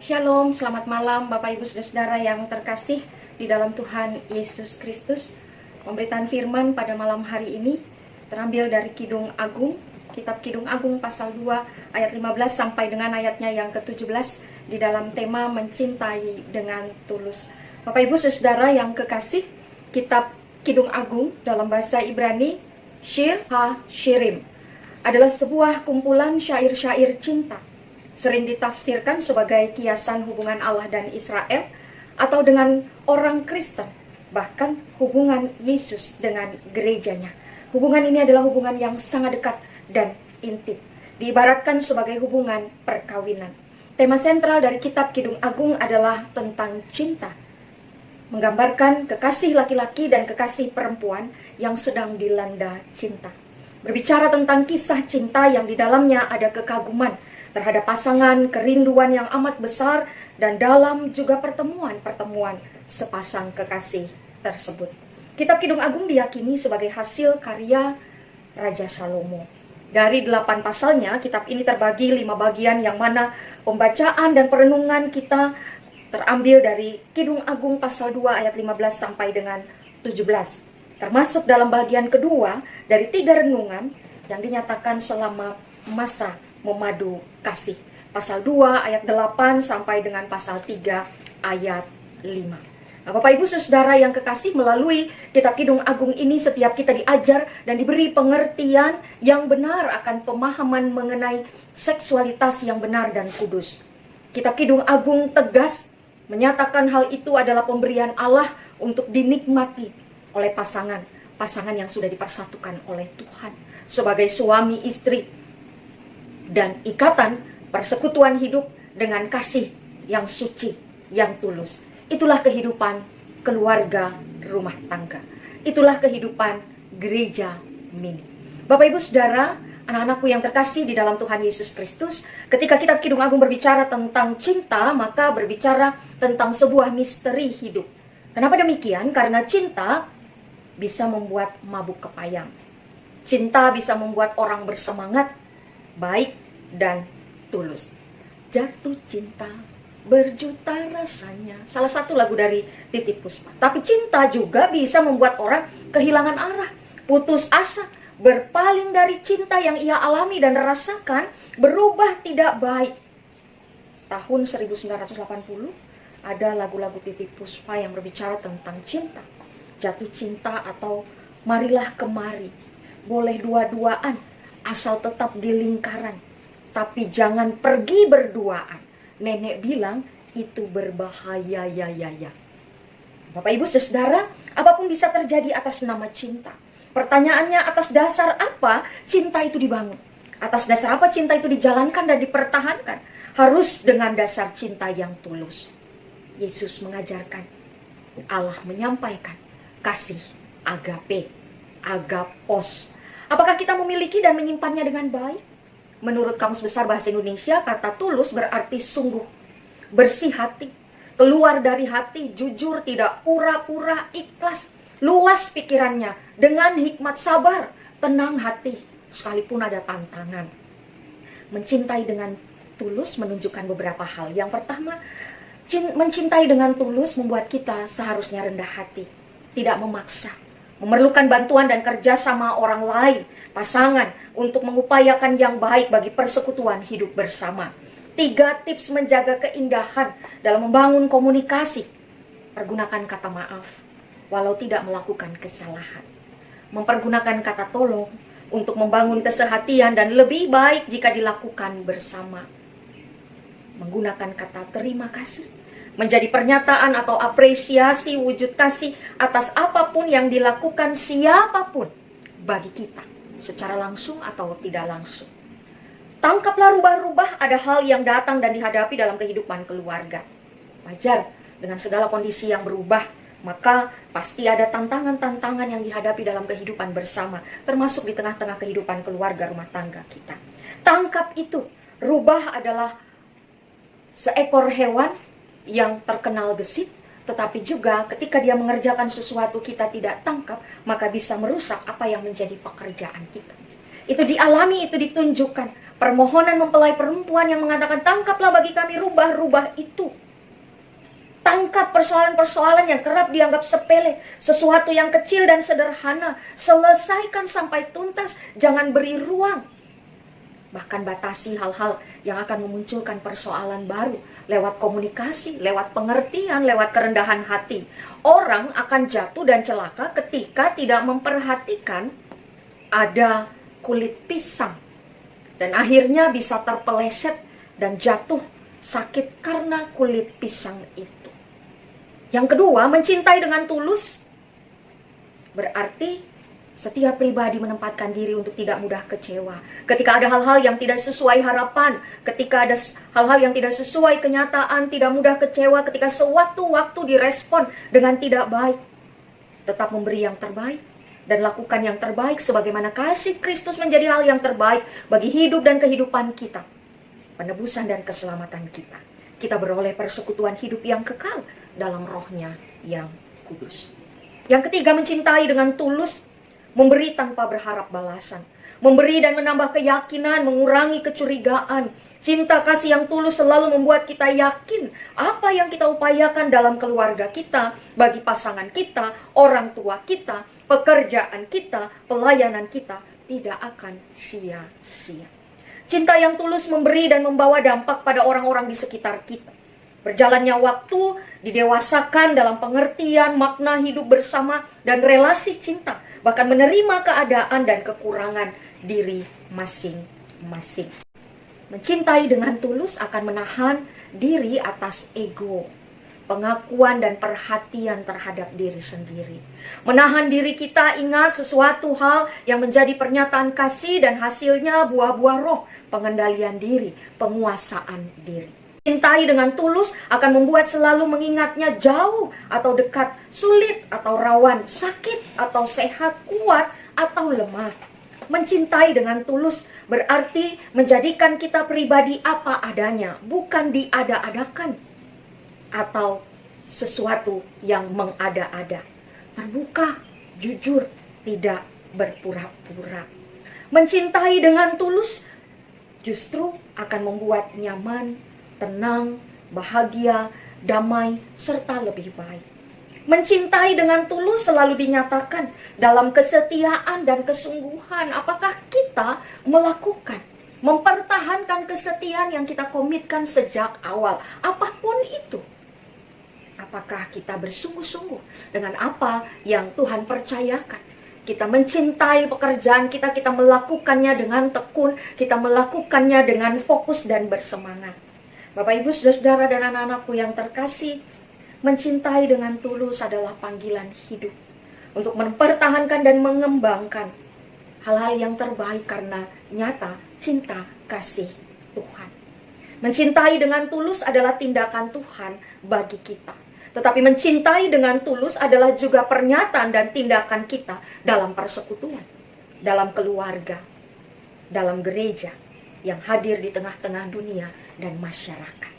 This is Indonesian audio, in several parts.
Shalom, selamat malam Bapak Ibu Saudara yang terkasih di dalam Tuhan Yesus Kristus. Pemberitaan firman pada malam hari ini terambil dari Kidung Agung, Kitab Kidung Agung pasal 2 ayat 15 sampai dengan ayatnya yang ke-17 di dalam tema mencintai dengan tulus. Bapak Ibu Saudara yang kekasih, Kitab Kidung Agung dalam bahasa Ibrani Shir Ha-Shirim adalah sebuah kumpulan syair-syair cinta. Sering ditafsirkan sebagai kiasan hubungan Allah dan Israel atau dengan orang Kristen, bahkan hubungan Yesus dengan gerejanya. Hubungan ini adalah hubungan yang sangat dekat dan intim, diibaratkan sebagai hubungan perkawinan. Tema sentral dari kitab Kidung Agung adalah tentang cinta, menggambarkan kekasih laki-laki dan kekasih perempuan yang sedang dilanda cinta. Berbicara tentang kisah cinta yang di dalamnya ada kekaguman terhadap pasangan, kerinduan yang amat besar, dan dalam juga pertemuan-pertemuan sepasang kekasih tersebut. Kitab Kidung Agung diyakini sebagai hasil karya Raja Salomo. Dari 8 pasalnya, kitab ini terbagi 5 bagian yang mana pembacaan dan perenungan kita terambil dari Kidung Agung pasal 2 ayat 15 sampai dengan 17. Termasuk dalam bagian kedua dari 3 renungan yang dinyatakan selama masa memadu kasih. Pasal 2 ayat 8 sampai dengan pasal 3 ayat 5. Nah, Bapak Ibu Saudara yang kekasih, melalui kitab Kidung Agung ini setiap kita diajar dan diberi pengertian yang benar akan pemahaman mengenai seksualitas yang benar dan kudus. Kitab Kidung Agung tegas menyatakan hal itu adalah pemberian Allah untuk dinikmati oleh pasangan yang sudah dipersatukan oleh Tuhan sebagai suami istri, dan ikatan persekutuan hidup dengan kasih yang suci, yang tulus. Itulah kehidupan keluarga rumah tangga. Itulah kehidupan gereja mini. Bapak Ibu Saudara, anak-anakku yang terkasih di dalam Tuhan Yesus Kristus, ketika kitab Kidung Agung berbicara tentang cinta, maka berbicara tentang sebuah misteri hidup. Kenapa demikian? Karena cinta bisa membuat mabuk kepayang. Cinta bisa membuat orang bersemangat, baik dan tulus. Jatuh cinta berjuta rasanya, salah satu lagu dari Titiek Puspa. Tapi cinta juga bisa membuat orang kehilangan arah, putus asa, berpaling dari cinta yang ia alami dan rasakan, berubah tidak baik. Tahun 1980 ada lagu-lagu Titiek Puspa yang berbicara tentang cinta, jatuh cinta atau marilah kemari, boleh dua-duaan asal tetap di lingkaran, tapi jangan pergi berduaan. Nenek bilang itu berbahaya ya. Bapak Ibu Saudara, apapun bisa terjadi atas nama cinta. Pertanyaannya, atas dasar apa cinta itu dibangun? Atas dasar apa cinta itu dijalankan dan dipertahankan? Harus dengan dasar cinta yang tulus. Yesus mengajarkan, Allah menyampaikan kasih agape, agapos. Apakah kita memiliki dan menyimpannya dengan baik? Menurut Kamus Besar Bahasa Indonesia, kata tulus berarti sungguh, bersih hati, keluar dari hati, jujur, tidak pura-pura, ikhlas, luas pikirannya, dengan hikmat sabar, tenang hati, sekalipun ada tantangan. Mencintai dengan tulus menunjukkan beberapa hal. Yang pertama, mencintai dengan tulus membuat kita seharusnya rendah hati, tidak memaksa, memerlukan bantuan dan kerjasama orang lain, pasangan, untuk mengupayakan yang baik bagi persekutuan hidup bersama. 3 tips menjaga keindahan dalam membangun komunikasi. Pergunakan kata maaf, walau tidak melakukan kesalahan. Mempergunakan kata tolong untuk membangun kesehatian dan lebih baik jika dilakukan bersama. Menggunakan kata terima kasih, menjadi pernyataan atau apresiasi wujud kasih atas apapun yang dilakukan siapapun bagi kita, secara langsung atau tidak langsung. Tangkaplah rubah-rubah ada hal yang datang dan dihadapi dalam kehidupan keluarga. Wajar dengan segala kondisi yang berubah, maka pasti ada tantangan-tantangan yang dihadapi dalam kehidupan bersama, termasuk di tengah-tengah kehidupan keluarga rumah tangga kita. Tangkap itu. Rubah adalah seekor hewan yang terkenal gesit, tetapi juga ketika dia mengerjakan sesuatu kita tidak tangkap, maka bisa merusak apa yang menjadi pekerjaan kita. Itu dialami, itu ditunjukkan. Permohonan mempelai perempuan yang mengatakan, tangkaplah bagi kami rubah-rubah itu. Tangkap persoalan-persoalan yang kerap dianggap sepele, sesuatu yang kecil dan sederhana. Selesaikan sampai tuntas, jangan beri ruang. Bahkan batasi hal-hal yang akan memunculkan persoalan baru lewat komunikasi, lewat pengertian, lewat kerendahan hati. Orang akan jatuh dan celaka ketika tidak memperhatikan ada kulit pisang. Dan akhirnya bisa terpeleset dan jatuh sakit karena kulit pisang itu. Yang kedua, mencintai dengan tulus berarti setiap pribadi menempatkan diri untuk tidak mudah kecewa. Ketika ada hal-hal yang tidak sesuai harapan, ketika ada hal-hal yang tidak sesuai kenyataan, tidak mudah kecewa. Ketika sewaktu-waktu direspon dengan tidak baik, tetap memberi yang terbaik dan lakukan yang terbaik sebagaimana kasih Kristus menjadi hal yang terbaik bagi hidup dan kehidupan kita. Penebusan dan keselamatan kita. Kita beroleh persekutuan hidup yang kekal dalam Roh-Nya yang kudus. Yang ketiga, mencintai dengan tulus, memberi tanpa berharap balasan. Memberi dan menambah keyakinan, mengurangi kecurigaan. Cinta kasih yang tulus selalu membuat kita yakin apa yang kita upayakan dalam keluarga kita, bagi pasangan kita, orang tua kita, pekerjaan kita, pelayanan kita tidak akan sia-sia. Cinta yang tulus memberi dan membawa dampak pada orang-orang di sekitar kita. Berjalannya waktu didewasakan dalam pengertian makna hidup bersama dan relasi cinta, bahkan menerima keadaan dan kekurangan diri masing-masing. Mencintai dengan tulus akan menahan diri atas ego, pengakuan dan perhatian terhadap diri sendiri. Menahan diri kita ingat sesuatu hal yang menjadi pernyataan kasih dan hasilnya buah-buah roh, pengendalian diri, penguasaan diri. Cintai dengan tulus akan membuat selalu mengingatnya jauh atau dekat, sulit atau rawan, sakit atau sehat, kuat atau lemah. Mencintai dengan tulus berarti menjadikan kita pribadi apa adanya, bukan diada-adakan atau sesuatu yang mengada-ada. Terbuka, jujur, tidak berpura-pura. Mencintai dengan tulus justru akan membuat nyaman, tenang, bahagia, damai, serta lebih baik. Mencintai dengan tulus selalu dinyatakan dalam kesetiaan dan kesungguhan. Apakah kita melakukan, mempertahankan kesetiaan yang kita komitkan sejak awal, apapun itu? Apakah kita bersungguh-sungguh dengan apa yang Tuhan percayakan? Kita mencintai pekerjaan kita, kita melakukannya dengan tekun, kita melakukannya dengan fokus dan bersemangat. Bapak, Ibu, Saudara, dan anak-anakku yang terkasih, mencintai dengan tulus adalah panggilan hidup untuk mempertahankan dan mengembangkan hal-hal yang terbaik karena nyata cinta kasih Tuhan. Mencintai dengan tulus adalah tindakan Tuhan bagi kita. Tetapi mencintai dengan tulus adalah juga pernyataan dan tindakan kita dalam persekutuan, dalam keluarga, dalam gereja yang hadir di tengah-tengah dunia dan masyarakat.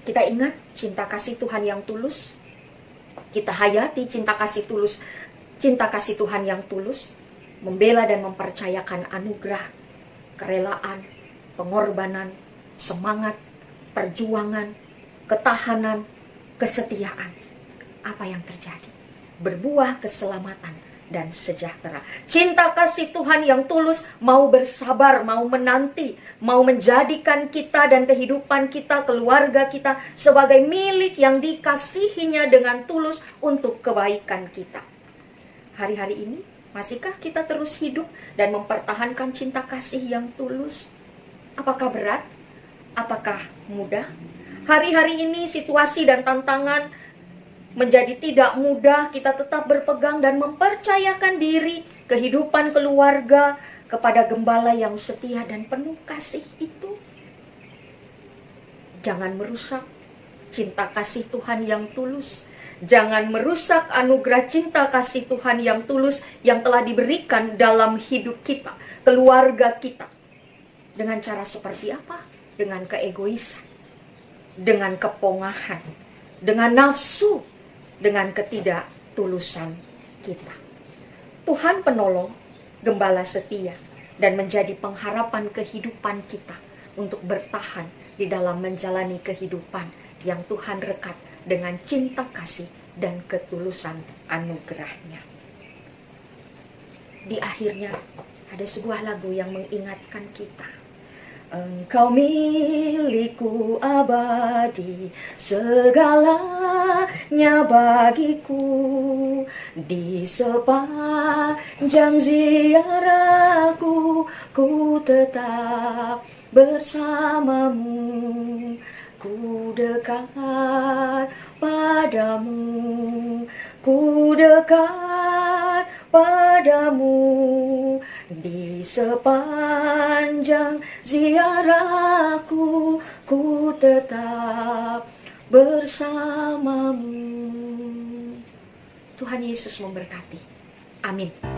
Kita ingat cinta kasih Tuhan yang tulus. Kita hayati cinta kasih tulus, cinta kasih Tuhan yang tulus, membela dan mempercayakan anugerah, kerelaan, pengorbanan, semangat, perjuangan, ketahanan, kesetiaan. Apa yang terjadi? Berbuah keselamatan dan sejahtera. Cinta kasih Tuhan yang tulus mau bersabar, mau menanti, mau menjadikan kita dan kehidupan kita, keluarga kita sebagai milik yang dikasihinya dengan tulus untuk kebaikan kita. Hari-hari ini, masihkah kita terus hidup dan mempertahankan cinta kasih yang tulus? Apakah berat? Apakah mudah? Hari-hari ini situasi dan tantangan menjadi tidak mudah, kita tetap berpegang dan mempercayakan diri, kehidupan keluarga kepada gembala yang setia dan penuh kasih itu. Jangan merusak cinta kasih Tuhan yang tulus. Jangan merusak anugerah cinta kasih Tuhan yang tulus yang telah diberikan dalam hidup kita, keluarga kita. Dengan cara seperti apa? Dengan keegoisan, dengan kepongahan, dengan nafsu, dengan ketidaktulusan kita. Tuhan penolong, gembala setia, dan menjadi pengharapan kehidupan kita untuk bertahan di dalam menjalani kehidupan yang Tuhan rekat dengan cinta kasih dan ketulusan anugerahnya. Di akhirnya ada sebuah lagu yang mengingatkan kita, Engkau milikku abadi, segalanya bagiku. Di sepanjang ziarahku, ku tetap bersamamu. Ku dekat padamu, ku dekat padamu. Di sepanjang ziarahku, ku tetap bersamamu. Tuhan Yesus memberkati. Amin.